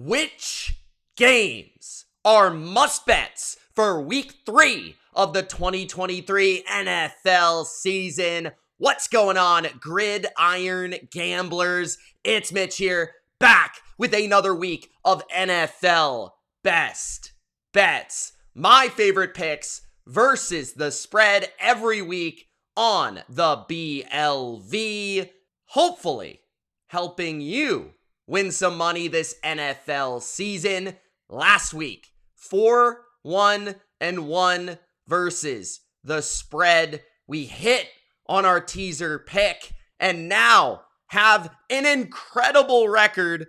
Which games are must-bets for Week 3 of the 2023 NFL season? What's going on, Gridiron Gamblers? It's Mitch here, back with another week of NFL Best Bets. My favorite picks versus the spread every week on the BLV. Hopefully, helping you win some money this NFL season. Last week, 4-1-1 versus the spread. We hit on our teaser pick and now have an incredible record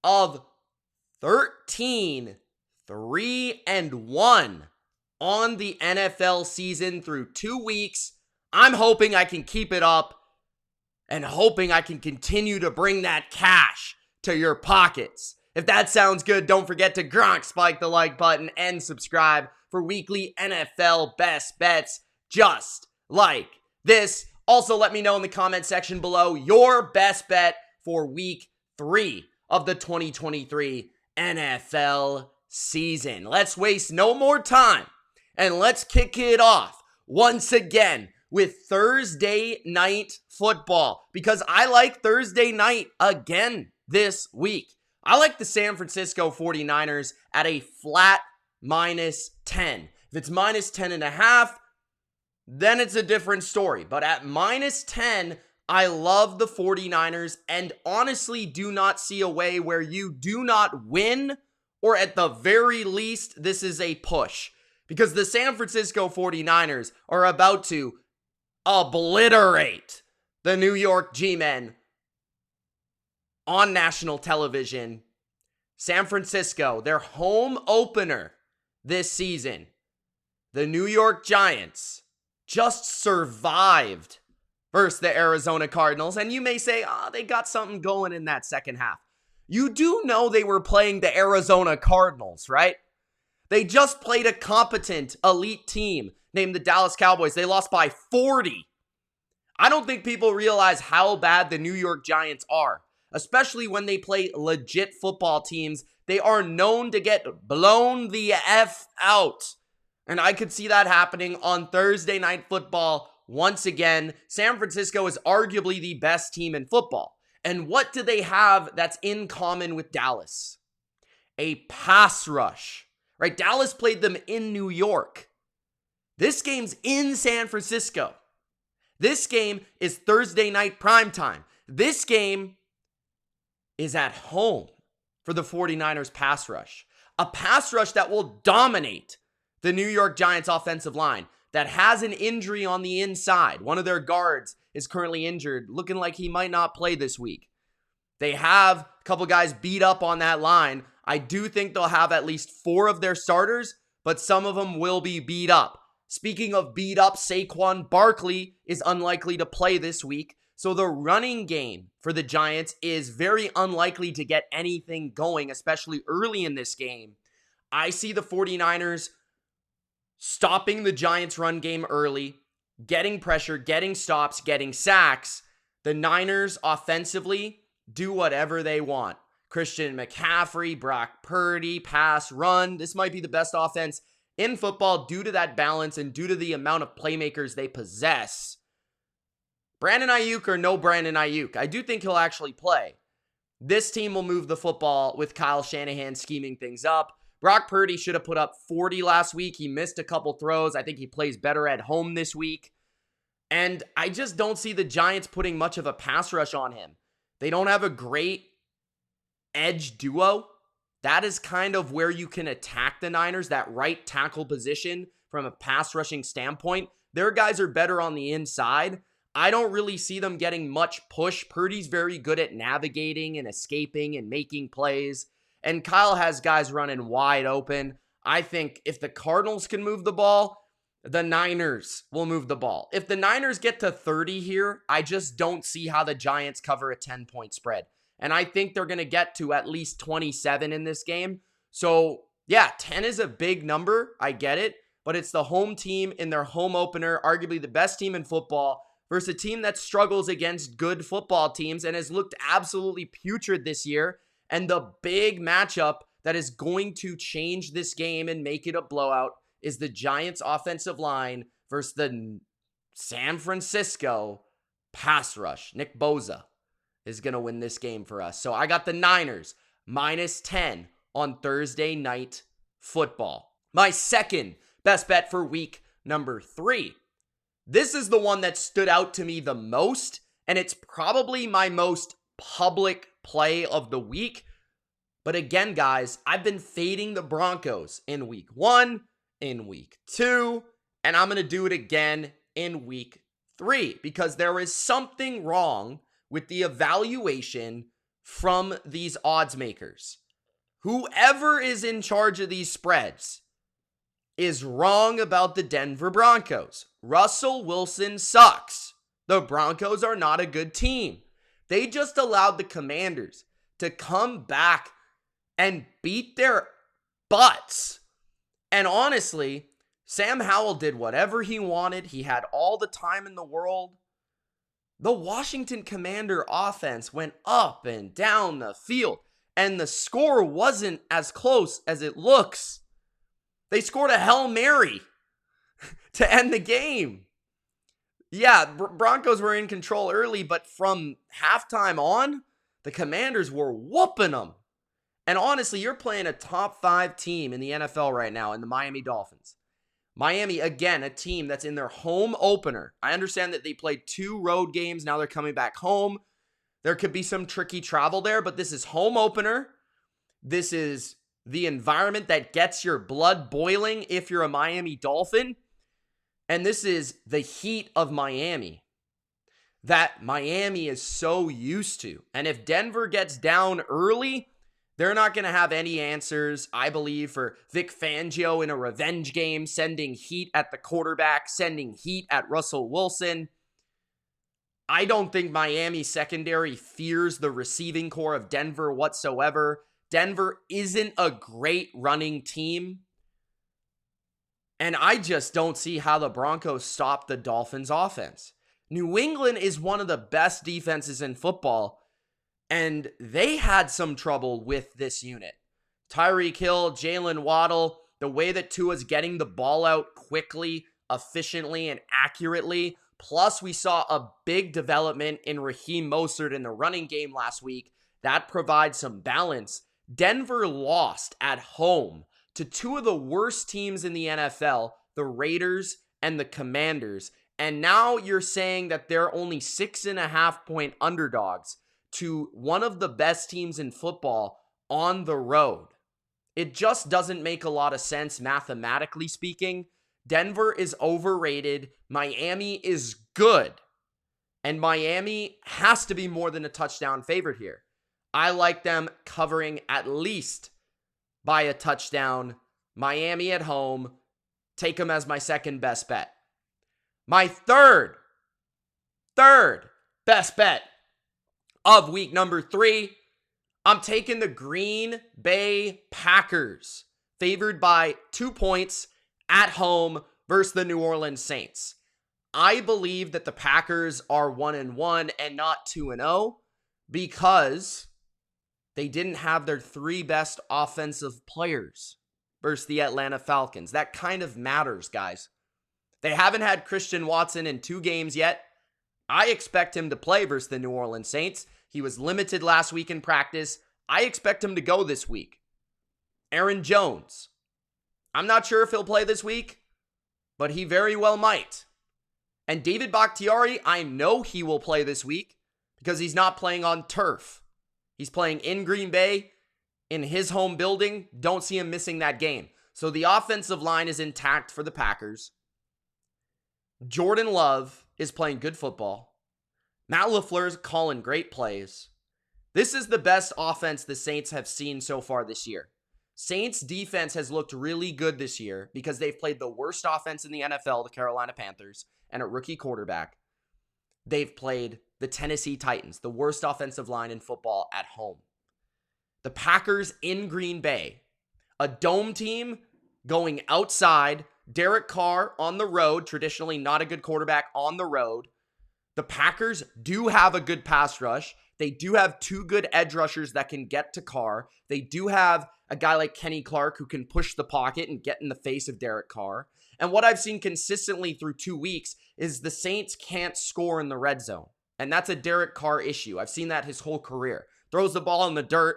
of 13-3-1 on the NFL season through 2 weeks. I'm hoping I can keep it up and hoping I can continue to bring that cash to your pockets. If that sounds good, don't forget to spike the like button and subscribe for weekly NFL best bets just like this. Also, let me know in the comment section below your best bet for week 3 of the 2023 NFL season. Let's waste no more time and let's kick it off once again with Thursday night football, because I like Thursday night again this week. I like the San Francisco 49ers at a flat -10. If it's -10.5, then it's a different story. But at -10, I love the 49ers and honestly do not see a way where you do not win, or at the very least, this is a push. Because the San Francisco 49ers are about to obliterate the New York G-Men on national television. San Francisco, their home opener this season, the New York Giants just survived versus the Arizona Cardinals. And you may say, they got something going in that second half. You do know they were playing the Arizona Cardinals, right? They just played a competent elite team named the Dallas Cowboys. They lost by 40. I don't think people realize how bad the New York Giants are, especially when they play legit football teams. They are known to get blown the F out. And I could see that happening on Thursday night football once again. San Francisco is arguably the best team in football. And what do they have that's in common with Dallas? A pass rush, right? Dallas played them in New York. This game's in San Francisco. This game is Thursday night primetime. This game is at home for the 49ers pass rush. A pass rush that will dominate the New York Giants offensive line that has an injury on the inside. One of their guards is currently injured, looking like he might not play this week. They have a couple guys beat up on that line. I do think they'll have at least 4 of their starters, but some of them will be beat up. Speaking of beat up, Saquon Barkley is unlikely to play this week. So the running game for the Giants is very unlikely to get anything going, especially early in this game. I see the 49ers stopping the Giants' run game early, getting pressure, getting stops, getting sacks. The Niners offensively do whatever they want. Christian McCaffrey, Brock Purdy, pass, run. This might be the best offense in football due to that balance and due to the amount of playmakers they possess. Brandon Ayuk or no Brandon Ayuk, I do think he'll actually play. This team will move the football with Kyle Shanahan scheming things up. Brock Purdy should have put up 40 last week. He missed a couple throws. I think he plays better at home this week. And I just don't see the Giants putting much of a pass rush on him. They don't have a great edge duo. That is kind of where you can attack the Niners, that right tackle position from a pass rushing standpoint. Their guys are better on the inside. I don't really see them getting much push. Purdy's very good at navigating and escaping and making plays. And Kyle has guys running wide open. I think if the Cardinals can move the ball, the Niners will move the ball. If the Niners get to 30 here, I just don't see how the Giants cover a 10-point spread. And I think they're going to get to at least 27 in this game. So, yeah, 10 is a big number. I get it. But it's the home team in their home opener, arguably the best team in football, versus a team that struggles against good football teams and has looked absolutely putrid this year And the big matchup that is going to change this game and make it a blowout is the Giants' offensive line versus the San Francisco pass rush. Nick Bosa is going to win this game for us. So I got the Niners -10 on Thursday Night Football. My second best bet for week number 3. This is the one that stood out to me the most, and it's probably my most public play of the week. But again, guys, I've been fading the Broncos in week 1, in week 2, and I'm going to do it again in week 3 because there is something wrong with the evaluation from these odds makers. Whoever is in charge of these spreads is wrong about the Denver Broncos. Russell Wilson sucks. The Broncos are not a good team. They just allowed the Commanders to come back and beat their butts. And honestly, Sam Howell did whatever he wanted. He had all the time in the world. The Washington Commander offense went up and down the field, and the score wasn't as close as it looks. They scored a Hail Mary to end the game. Yeah, Broncos were in control early, but from halftime on, the Commanders were whooping them. And honestly, you're playing a top 5 team in the NFL right now in the Miami Dolphins. Miami, again, a team that's in their home opener. I understand that they played 2 road games. Now they're coming back home. There could be some tricky travel there, but this is home opener. This is the environment that gets your blood boiling if you're a Miami Dolphin. And this is the heat of Miami that Miami is so used to. And if Denver gets down early, they're not going to have any answers, I believe, for Vic Fangio in a revenge game, sending heat at the quarterback, sending heat at Russell Wilson. I don't think Miami secondary fears the receiving core of Denver whatsoever. Denver isn't a great running team. And I just don't see how the Broncos stop the Dolphins' offense. New England is one of the best defenses in football, and they had some trouble with this unit. Tyreek Hill, Jalen Waddle, the way that Tua's getting the ball out quickly, efficiently, and accurately. Plus, we saw a big development in Raheem Mostert in the running game last week. That provides some balance. Denver lost at home to 2 of the worst teams in the NFL, the Raiders and the Commanders. And now you're saying that they're only 6.5-point underdogs to one of the best teams in football on the road. It just doesn't make a lot of sense mathematically speaking. Denver is overrated. Miami is good. And Miami has to be more than a touchdown favorite here. I like them covering at least by a touchdown. Miami at home. Take them as my second best bet. My third best bet of week number 3, I'm taking the Green Bay Packers, favored by 2 points at home versus the New Orleans Saints. I believe that the Packers are 1-1 and not 2-0 because they didn't have their 3 best offensive players versus the Atlanta Falcons. That kind of matters, guys. They haven't had Christian Watson in 2 games yet. I expect him to play versus the New Orleans Saints. He was limited last week in practice. I expect him to go this week. Aaron Jones. I'm not sure if he'll play this week, but he very well might. And David Bakhtiari, I know he will play this week because he's not playing on turf. He's playing in Green Bay, in his home building. Don't see him missing that game. So the offensive line is intact for the Packers. Jordan Love is playing good football. Matt LaFleur's calling great plays. This is the best offense the Saints have seen so far this year. Saints defense has looked really good this year because they've played the worst offense in the NFL, the Carolina Panthers, and a rookie quarterback. They've played the Tennessee Titans, the worst offensive line in football, at home. The Packers in Green Bay, a dome team going outside. Derek Carr on the road, traditionally not a good quarterback on the road. The Packers do have a good pass rush. They do have two good edge rushers that can get to Carr. They do have a guy like Kenny Clark who can push the pocket and get in the face of Derek Carr. And what I've seen consistently through 2 weeks is the Saints can't score in the red zone. And that's a Derek Carr issue. I've seen that his whole career. Throws the ball in the dirt,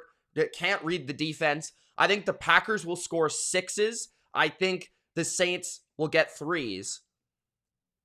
can't read the defense. I think the Packers will score 6s. I think the Saints will get 3s.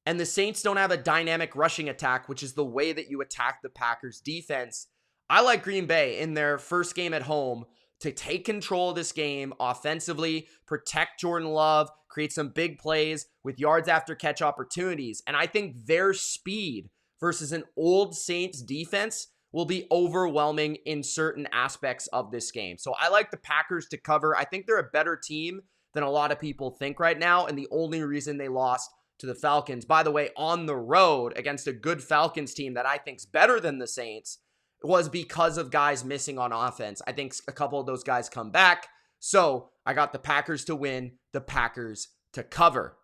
And the Saints don't have a dynamic rushing attack, which is the way that you attack the Packers defense. I like Green Bay in their first game at home to take control of this game offensively, protect Jordan Love, create some big plays with yards after catch opportunities. And I think their speed versus an old Saints defense will be overwhelming in certain aspects of this game. So I like the Packers to cover. I think they're a better team than a lot of people think right now. And the only reason they lost to the Falcons, by the way, on the road against a good Falcons team that I think's better than the Saints, was because of guys missing on offense. I think a couple of those guys come back. So I got the Packers to win, the Packers to cover.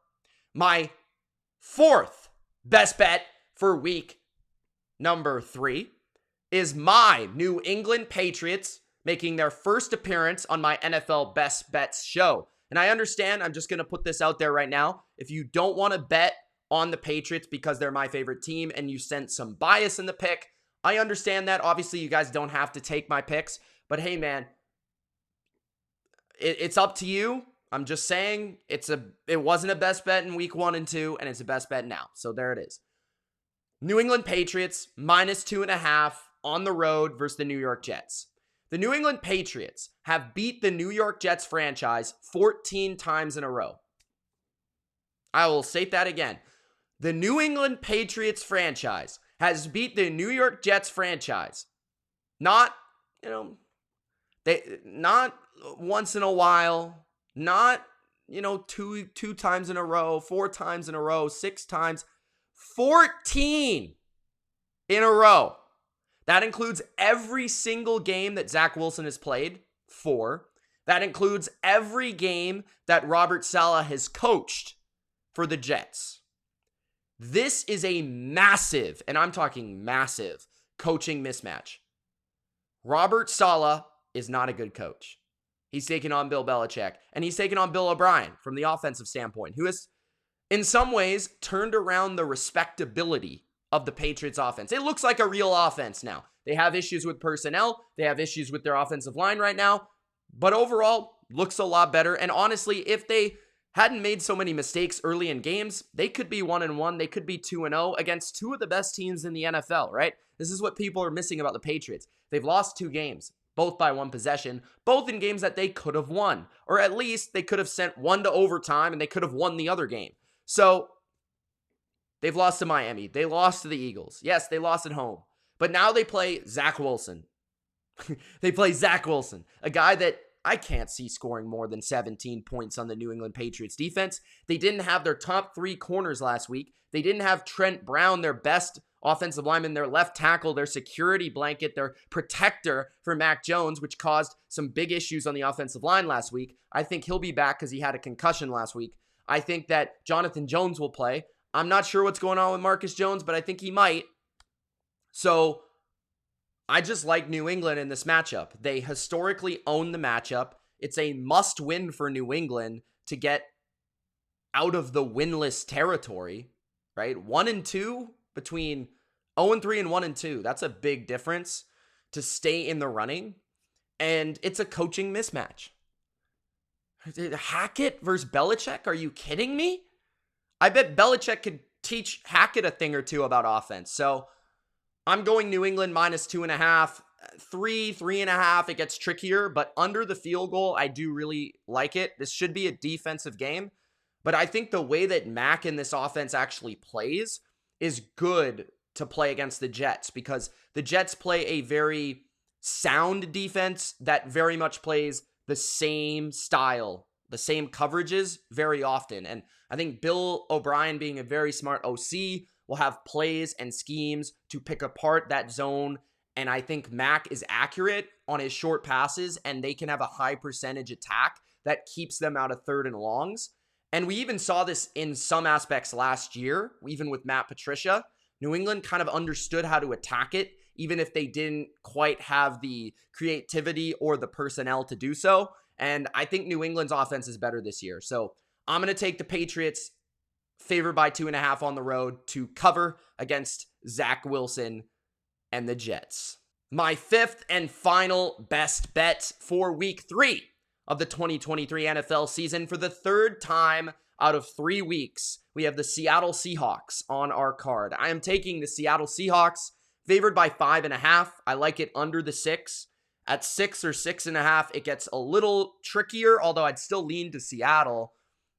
My fourth best bet for week number 3 is my New England Patriots making their first appearance on my NFL Best Bets show. And I understand, I'm just going to put this out there right now. If you don't want to bet on the Patriots because they're my favorite team and you sense some bias in the pick, I understand that. Obviously, you guys don't have to take my picks. But hey, man, it's up to you. I'm just saying it wasn't a best bet in week 1 and 2, and it's a best bet now. So there it is. New England Patriots -2.5 on the road versus the New York Jets. The New England Patriots have beat the New York Jets franchise 14 times in a row. I will state that again. The New England Patriots franchise has beat the New York Jets franchise. Not once in a while, not, two times in a row, 4 times in a row, 6 times, 14 in a row. That includes every single game that Zach Wilson has played, 4. That includes every game that Robert Saleh has coached for the Jets. This is a massive, and I'm talking massive, coaching mismatch. Robert Saleh is not a good coach. He's taken on Bill Belichick, and he's taken on Bill O'Brien from the offensive standpoint, who has, in some ways, turned around the respectability of the Patriots offense. It looks like a real offense now. They have issues with personnel. They have issues with their offensive line right now. But overall, looks a lot better. And honestly, if they hadn't made so many mistakes early in games, they could be 1-1. They could be 2-0 against 2 of the best teams in the NFL, right? This is what people are missing about the Patriots. They've lost 2 games, both by 1 possession, both in games that they could have won. Or at least they could have sent 1 to overtime and they could have won the other game. So they've lost to Miami. They lost to the Eagles. Yes, they lost at home. But now they play Zach Wilson. They play Zach Wilson, a guy that I can't see scoring more than 17 points on the New England Patriots defense. They didn't have their top 3 corners last week. They didn't have Trent Brown, their best offensive lineman, their left tackle, their security blanket, their protector for Mac Jones, which caused some big issues on the offensive line last week. I think he'll be back because he had a concussion last week. I think that Jonathan Jones will play. I'm not sure what's going on with Marcus Jones, but I think he might. So I just like New England in this matchup. They historically own the matchup. It's a must-win for New England to get out of the winless territory, right? 1-2 between 0-3 and 1-2. That's a big difference to stay in the running. And it's a coaching mismatch. Hackett versus Belichick? Are you kidding me? I bet Belichick could teach Hackett a thing or two about offense. So I'm going New England -2.5, 3.5. It gets trickier, but under the field goal, I do really like it. This should be a defensive game, but I think the way that Mac in this offense actually plays is good to play against the Jets because the Jets play a very sound defense that very much plays the same style, the same coverages very often. And I think Bill O'Brien, being a very smart OC, will have plays and schemes to pick apart that zone. And I think Mac is accurate on his short passes, and they can have a high percentage attack that keeps them out of 3rd and longs. And we even saw this in some aspects last year, even with Matt Patricia. New England kind of understood how to attack it even if they didn't quite have the creativity or the personnel to do so. And I think New England's offense is better this year. So I'm going to take the Patriots favored by 2.5 on the road to cover against Zach Wilson and the Jets. My fifth and final best bet for week 3 of the 2023 NFL season. For the third time out of 3 weeks, we have the Seattle Seahawks on our card. I am taking the Seattle Seahawks favored by 5.5. I like it under the 6. At 6 or 6.5, it gets a little trickier, although I'd still lean to Seattle.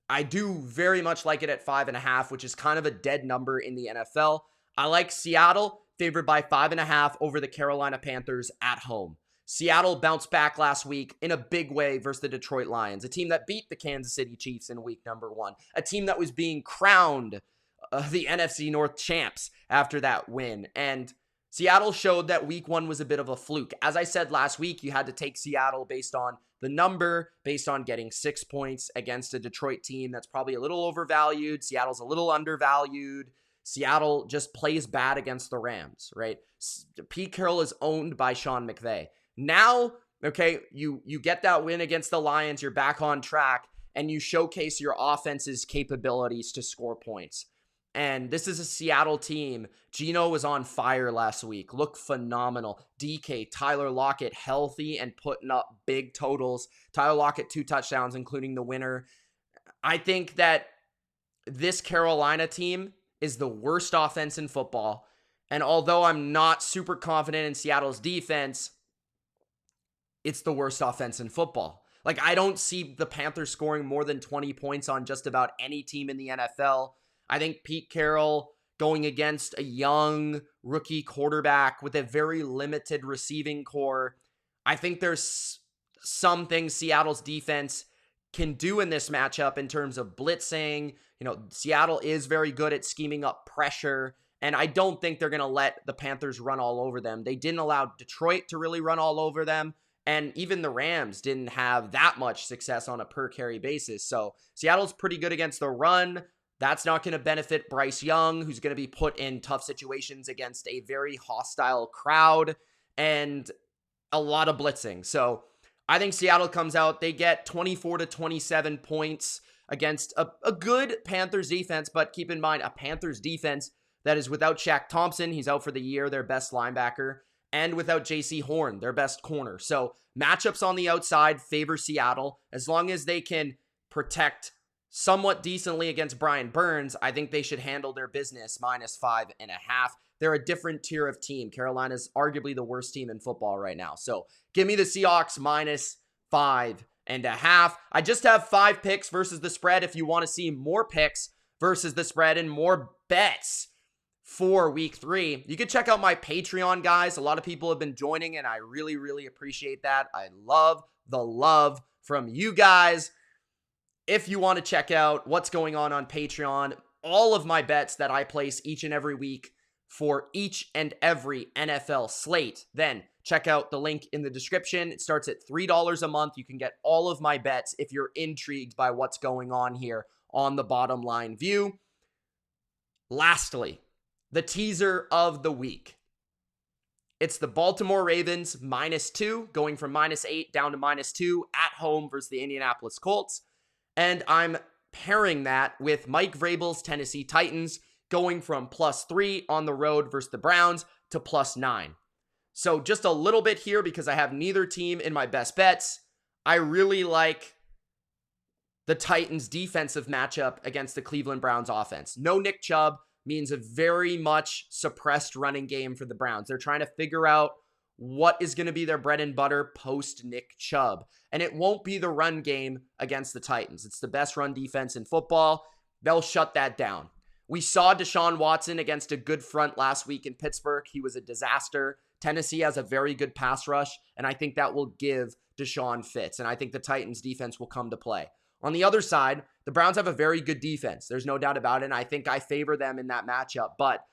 I do very much like it at 5.5, which is kind of a dead number in the NFL. I like Seattle favored by 5.5 over the Carolina Panthers at home. Seattle bounced back last week in a big way versus the Detroit Lions, a team that beat the Kansas City Chiefs in week number 1, a team that was being crowned the NFC North champs after that win. And Seattle showed that week 1 was a bit of a fluke. As I said last week, you had to take Seattle based on the number, based on getting 6 points against a Detroit team that's probably a little overvalued. Seattle's a little undervalued. Seattle just plays bad against the Rams, right? Pete Carroll is owned by Sean McVay. Now, okay, you get that win against the Lions, you're back on track, and you showcase your offense's capabilities to score points. And this is a Seattle team. Geno was on fire last week. Looked phenomenal. DK, Tyler Lockett, healthy and putting up big totals. Tyler Lockett, 2 touchdowns, including the winner. I think that this Carolina team is the worst offense in football. And although I'm not super confident in Seattle's defense, it's the worst offense in football. Like, I don't see the Panthers scoring more than 20 points on just about any team in the NFL. I think Pete Carroll going against a young rookie quarterback with a very limited receiving core. I think there's some things Seattle's defense can do in this matchup in terms of blitzing. You know, Seattle is very good at scheming up pressure, and I don't think they're going to let the Panthers run all over them. They didn't allow Detroit to really run all over them, and even the Rams didn't have that much success on a per carry basis. So Seattle's pretty good against the run. That's not going to benefit Bryce Young, who's going to be put in tough situations against a very hostile crowd and a lot of blitzing. So I think Seattle comes out. They get 24 to 27 points against a good Panthers defense, but keep in mind, a Panthers defense that is without Shaq Thompson. He's out for the year, their best linebacker, and without J.C. Horn, their best corner. So matchups on the outside favor Seattle. As long as they can protect somewhat decently against Brian Burns, I think they should handle their business -5.5. They're a different tier of team. Carolina's arguably the worst team in football right now. So give me the Seahawks -5.5. I just have 5 picks versus the spread. If you want to see more picks versus the spread and more bets for week 3, you can check out my Patreon, guys. A lot of people have been joining, and I really, really appreciate that. I love the love from you guys. If you want to check out what's going on Patreon, all of my bets that I place each and every week for each and every NFL slate, then check out the link in the description. It starts at $3 a month. You can get all of my bets if you're intrigued by what's going on here on the Bottom Line View. Lastly, the teaser of the week. It's the Baltimore Ravens -2, going from -8 down to -2 at home versus the Indianapolis Colts. And I'm pairing that with Mike Vrabel's Tennessee Titans going from +3 on the road versus the Browns to +9. So just a little bit here because I have neither team in my best bets. I really like the Titans' defensive matchup against the Cleveland Browns offense. No Nick Chubb means a very much suppressed running game for the Browns. They're trying to figure out what is going to be their bread and butter post Nick Chubb. And it won't be the run game against the Titans. It's the best run defense in football. They'll shut that down. We saw Deshaun Watson against a good front last week in Pittsburgh. He was a disaster. Tennessee has a very good pass rush, and I think that will give Deshaun fits. And I think the Titans defense will come to play. On the other side, the Browns have a very good defense. There's no doubt about it, and I think I favor them in that matchup. But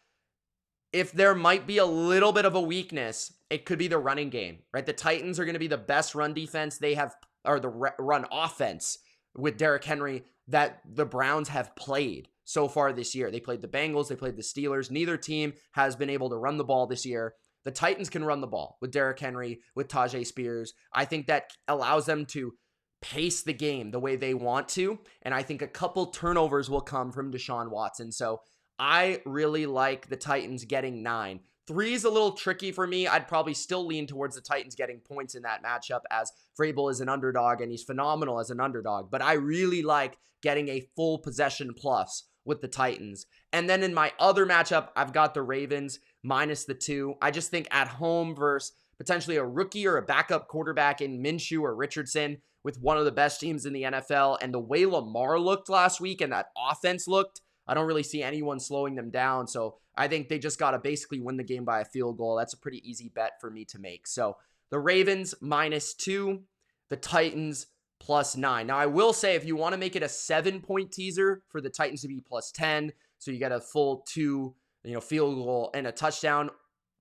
if there might be a little bit of a weakness, it could be the running game, right? The Titans are going to be the best run defense they have, or the run offense with Derrick Henry that the Browns have played so far this year. They played the Bengals, they played the Steelers. Neither team has been able to run the ball this year. The Titans can run the ball with Derrick Henry, with Tajay Spears. I think that allows them to pace the game the way they want to, and I think a couple turnovers will come from Deshaun Watson. So I really like the Titans getting 9. 3 is a little tricky for me. I'd probably still lean towards the Titans getting points in that matchup, as Vrabel is an underdog and he's phenomenal as an underdog. But I really like getting a full possession plus with the Titans. And then in my other matchup, I've got the Ravens minus the 2. I just think at home versus potentially a rookie or a backup quarterback in Minshew or Richardson, with one of the best teams in the NFL, and the way Lamar looked last week and that offense looked, I don't really see anyone slowing them down. So I think they just got to basically win the game by a field goal. That's a pretty easy bet for me to make. So the Ravens minus 2, the Titans plus 9. Now I will say, if you want to make it a 7-point teaser, for the Titans to be plus 10, so you get a full 2, field goal and a touchdown,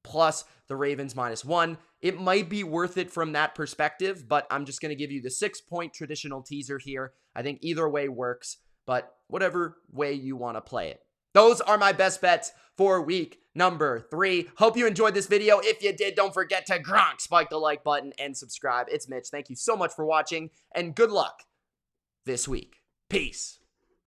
plus the Ravens minus 1. It might be worth it from that perspective, but I'm just going to give you the 6-point traditional teaser here. I think either way works, but whatever way you want to play it. Those are my best bets for week number 3. Hope you enjoyed this video. If you did, don't forget to spike the like button and subscribe. It's Mitch. Thank you so much for watching, and good luck this week. Peace.